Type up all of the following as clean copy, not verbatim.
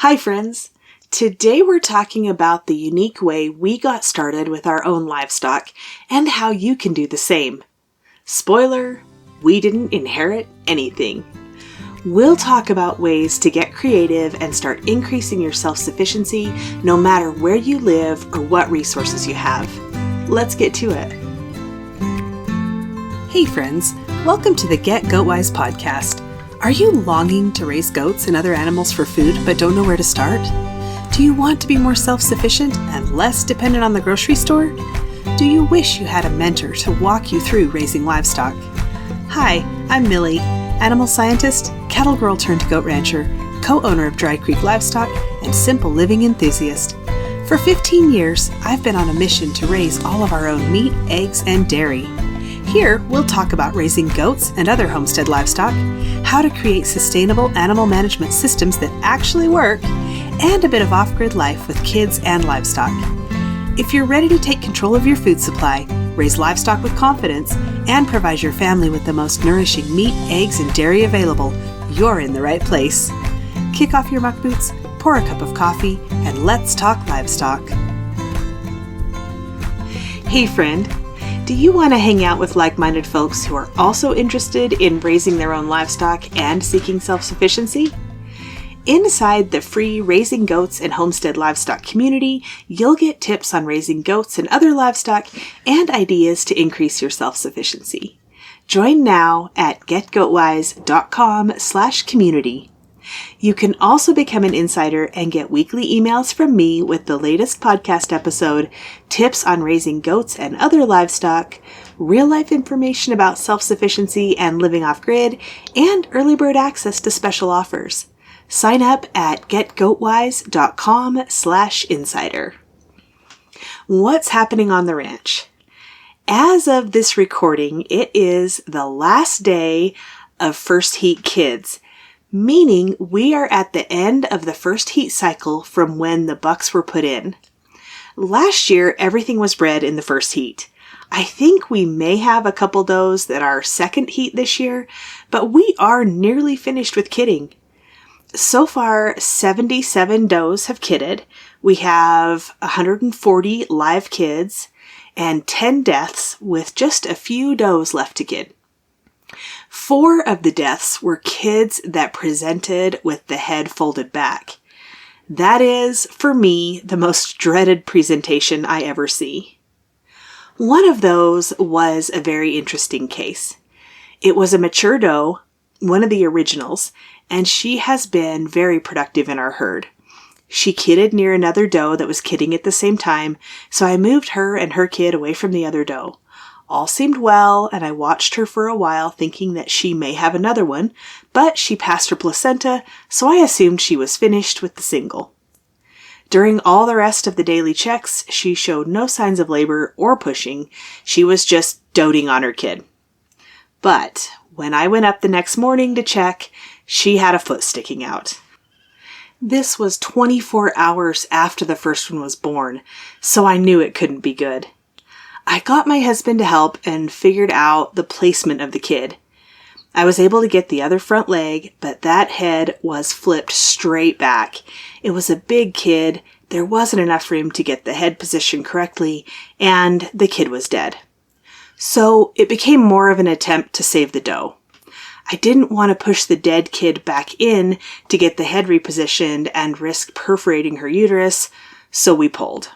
Hi friends! Today we're talking about the unique way we got started with our own livestock and how you can do the same. Spoiler, we didn't inherit anything. We'll talk about ways to get creative and start increasing your self-sufficiency no matter where you live or what resources you have. Let's get to it. Hey friends, welcome to the Get Goatwise podcast. Are you longing to raise goats and other animals for food but don't know where to start? Do you want to be more self-sufficient and less dependent on the grocery store? Do you wish you had a mentor to walk you through raising livestock? Hi, I'm Millie, animal scientist, cattle girl turned goat rancher, co-owner of Dry Creek Livestock, and simple living enthusiast. For 15 years, I've been on a mission to raise all of our own meat, eggs, and dairy. Here, we'll talk about raising goats and other homestead livestock, how to create sustainable animal management systems that actually work, and a bit of off-grid life with kids and livestock. If you're ready to take control of your food supply, raise livestock with confidence, and provide your family with the most nourishing meat, eggs, and dairy available, you're in the right place. Kick off your muck boots, pour a cup of coffee, and let's talk livestock. Hey friend! Do you want to hang out with like-minded folks who are also interested in raising their own livestock and seeking self-sufficiency? Inside the free Raising Goats and Homestead Livestock community, you'll get tips on raising goats and other livestock and ideas to increase your self-sufficiency. Join now at getgoatwise.com/community. You can also become an insider and get weekly emails from me with the latest podcast episode, tips on raising goats and other livestock, real-life information about self-sufficiency and living off-grid, and early bird access to special offers. Sign up at getgoatwise.com/insider. What's happening on the ranch? As of this recording, it is the last day of first heat kids, meaning we are at the end of the first heat cycle from when the bucks were put in. Last year, everything was bred in the first heat. I think we may have a couple does that are second heat this year, but we are nearly finished with kidding. So far, 77 does have kidded. We have 140 live kids and 10 deaths with just a few does left to kid. 4 of the deaths were kids that presented with the head folded back. That is, for me, the most dreaded presentation I ever see. One of those was a very interesting case. It was a mature doe, one of the originals, and she has been very productive in our herd. She kidded near another doe that was kidding at the same time, so I moved her and her kid away from the other doe. All seemed well, and I watched her for a while thinking that she may have another one, but she passed her placenta, so I assumed she was finished with the single. During all the rest of the daily checks, she showed no signs of labor or pushing. She was just doting on her kid. But when I went up the next morning to check, she had a foot sticking out. This was 24 hours after the first one was born, so I knew it couldn't be good. I got my husband to help and figured out the placement of the kid. I was able to get the other front leg, but that head was flipped straight back. It was a big kid, there wasn't enough room to get the head position correctly, and the kid was dead. So it became more of an attempt to save the doe. I didn't want to push the dead kid back in to get the head repositioned and risk perforating her uterus, so we pulled.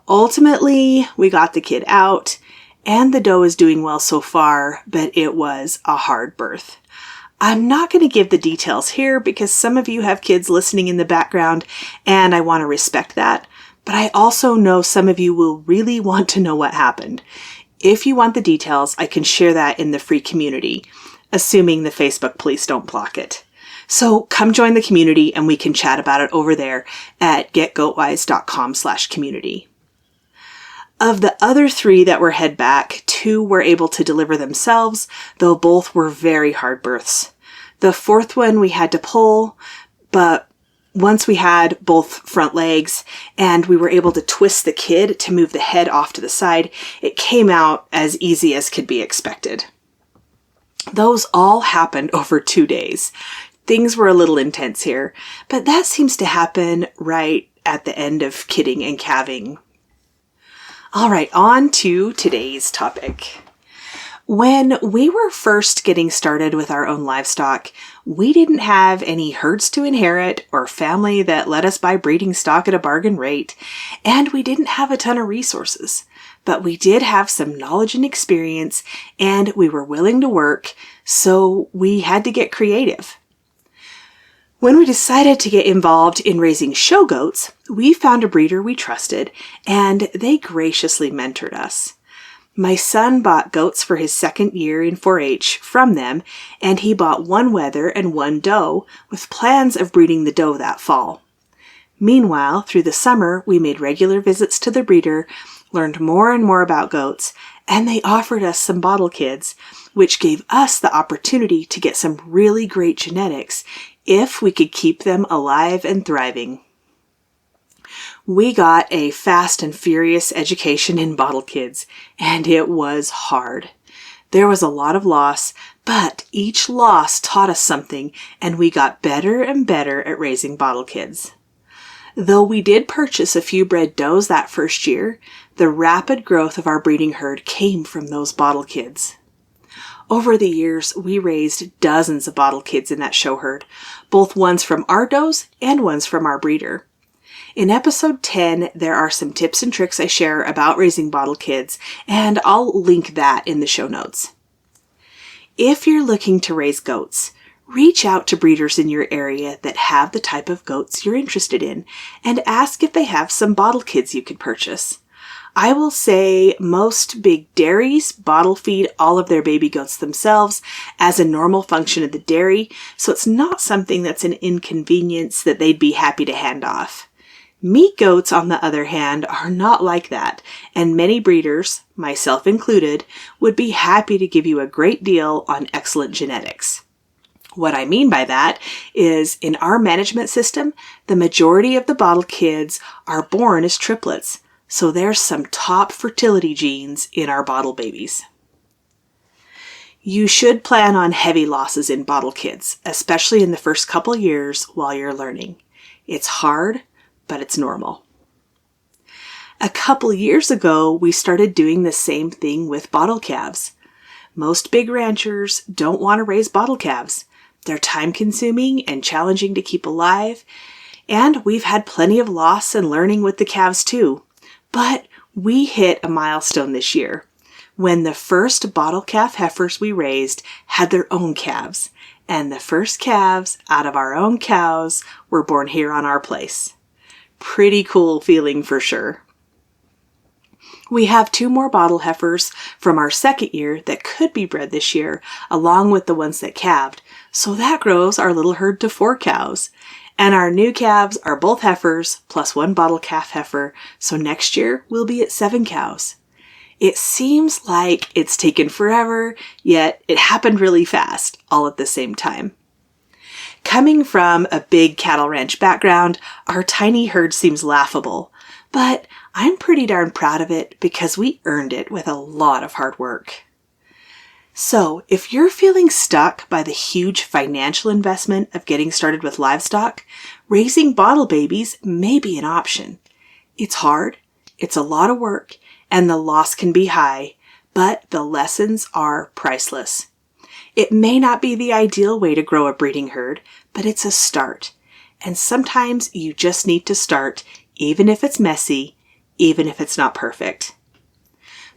Ultimately, we got the kid out, and the doe is doing well so far, but it was a hard birth. I'm not going to give the details here because some of you have kids listening in the background, and I want to respect that, but I also know some of you will really want to know what happened. If you want the details, I can share that in the free community, assuming the Facebook police don't block it. So come join the community and we can chat about it over there at getgoatwise.com/community. Of the other 3 that were head back, 2 were able to deliver themselves, though both were very hard births. The 4th one we had to pull, but once we had both front legs and we were able to twist the kid to move the head off to the side, it came out as easy as could be expected. Those all happened over 2 days. things were a little intense here, but that seems to happen right at the end of kidding and calving. All right, on to today's topic. When we were first getting started with our own livestock, we didn't have any herds to inherit or family that let us buy breeding stock at a bargain rate, and we didn't have a ton of resources. But we did have some knowledge and experience, and we were willing to work, so we had to get creative. When we decided to get involved in raising show goats, we found a breeder we trusted, and they graciously mentored us. My son bought goats for his second year in 4-H from them, and he bought one wether and one doe with plans of breeding the doe that fall. Meanwhile, through the summer, we made regular visits to the breeder, learned more and more about goats, and they offered us some bottle kids, which gave us the opportunity to get some really great genetics if we could keep them alive and thriving. We got a fast and furious education in bottle kids, and it was hard. There was a lot of loss, but each loss taught us something, and we got better and better at raising bottle kids. Though we did purchase a few bred does that first year, the rapid growth of our breeding herd came from those bottle kids. Over the years, we raised dozens of bottle kids in that show herd, both ones from our does and ones from our breeder. In episode 10, there are some tips and tricks I share about raising bottle kids, and I'll link that in the show notes. If you're looking to raise goats, reach out to breeders in your area that have the type of goats you're interested in, and ask if they have some bottle kids you could purchase. I will say most big dairies bottle feed all of their baby goats themselves as a normal function of the dairy, so it's not something that's an inconvenience that they'd be happy to hand off. Meat goats, on the other hand, are not like that, and many breeders, myself included, would be happy to give you a great deal on excellent genetics. What I mean by that is, in our management system, the majority of the bottle kids are born as triplets, so there's some top fertility genes in our bottle babies. You should plan on heavy losses in bottle kids, especially in the first couple years while you're learning. It's hard, but it's normal. A couple years ago, we started doing the same thing with bottle calves. Most big ranchers don't want to raise bottle calves. They're time-consuming and challenging to keep alive, and we've had plenty of loss and learning with the calves too. But we hit a milestone this year when the first bottle calf heifers we raised had their own calves, and the first calves out of our own cows were born here on our place. Pretty cool feeling for sure. We have 2 more bottle heifers from our second year that could be bred this year, along with the ones that calved, so that grows our little herd to 4 cows. And our new calves are both heifers plus 1 bottle calf heifer, so next year we'll be at 7 cows. It seems like it's taken forever, yet it happened really fast, all at the same time. Coming from a big cattle ranch background, our tiny herd seems laughable, but I'm pretty darn proud of it because we earned it with a lot of hard work. So, if you're feeling stuck by the huge financial investment of getting started with livestock, raising bottle babies may be an option. It's hard, it's a lot of work, and the loss can be high, but the lessons are priceless. It may not be the ideal way to grow a breeding herd, but it's a start. And sometimes you just need to start, even if it's messy, even if it's not perfect.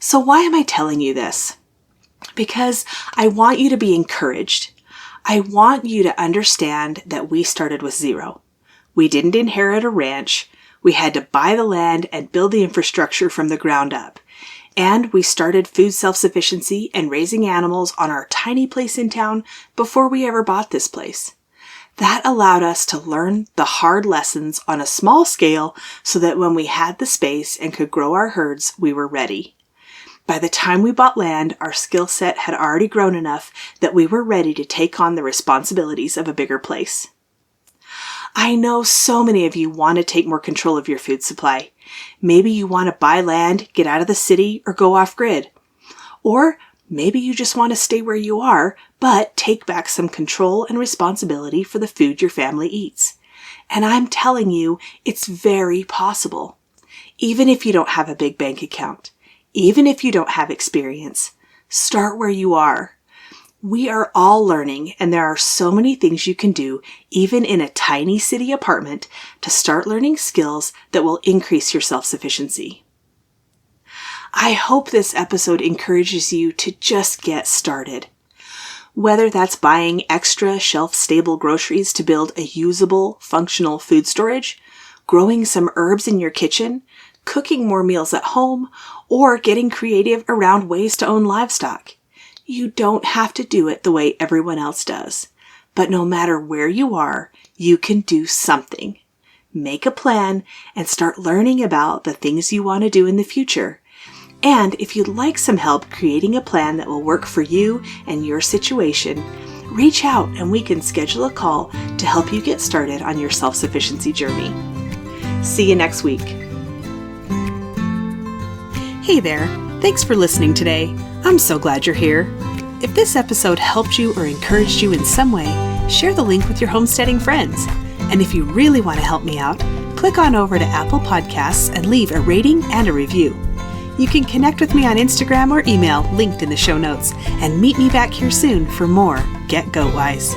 So why am I telling you this? Because I want you to be encouraged. I want you to understand that we started with 0. We didn't inherit a ranch. We had to buy the land and build the infrastructure from the ground up. And we started food self-sufficiency and raising animals on our tiny place in town before we ever bought this place. That allowed us to learn the hard lessons on a small scale so that when we had the space and could grow our herds, we were ready. By the time we bought land, our skill set had already grown enough that we were ready to take on the responsibilities of a bigger place. I know so many of you want to take more control of your food supply. Maybe you want to buy land, get out of the city, or go off-grid. Or Maybe you just want to stay where you are, but take back some control and responsibility for the food your family eats. And I'm telling you, it's very possible. Even if you don't have a big bank account, even if you don't have experience, start where you are. We are all learning, and there are so many things you can do, even in a tiny city apartment, to start learning skills that will increase your self-sufficiency. I hope this episode encourages you to just get started. Whether that's buying extra shelf-stable groceries to build a usable, functional food storage, growing some herbs in your kitchen, cooking more meals at home, or getting creative around ways to own livestock. You don't have to do it the way everyone else does. But no matter where you are, you can do something. Make a plan and start learning about the things you want to do in the future. And if you'd like some help creating a plan that will work for you and your situation, reach out and we can schedule a call to help you get started on your self-sufficiency journey. See you next week. Hey there, thanks for listening today. I'm so glad you're here. If this episode helped you or encouraged you in some way, share the link with your homesteading friends. And if you really want to help me out, click on over to Apple Podcasts and leave a rating and a review. You can connect with me on Instagram or email linked in the show notes, and meet me back here soon for more Get Goat Wise.